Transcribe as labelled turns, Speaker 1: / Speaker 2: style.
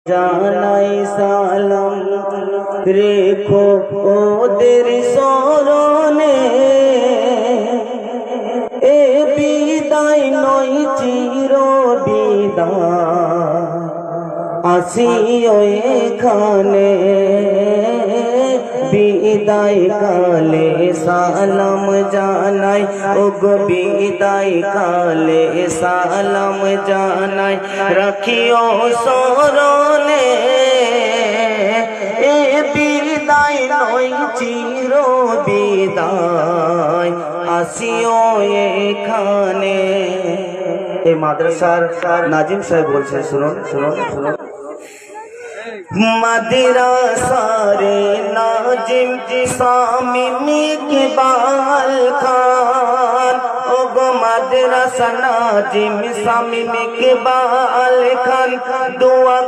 Speaker 1: জানাই সালাম রেখো ওদের স্মরণে, এ বিদায় নয় চির বিদায়, আসিও এখানে বিদায় কালে সালাম জানাই, ওগো বিদায় কালে সালাম জানাই, রাখিও স্মরণে এ বিদায় নয় চির বিদায়, আসিও এখানে। এই মাদ্রাসার নাজিম সাহেব বলছেন, শুনুন শুনুন শুনুন। মাদ্রাসারে নাজিম শামীম ইকবাল খান, ওগো মাদ্রাসা নাজিম শামীম ইকবাল খান, দোয়া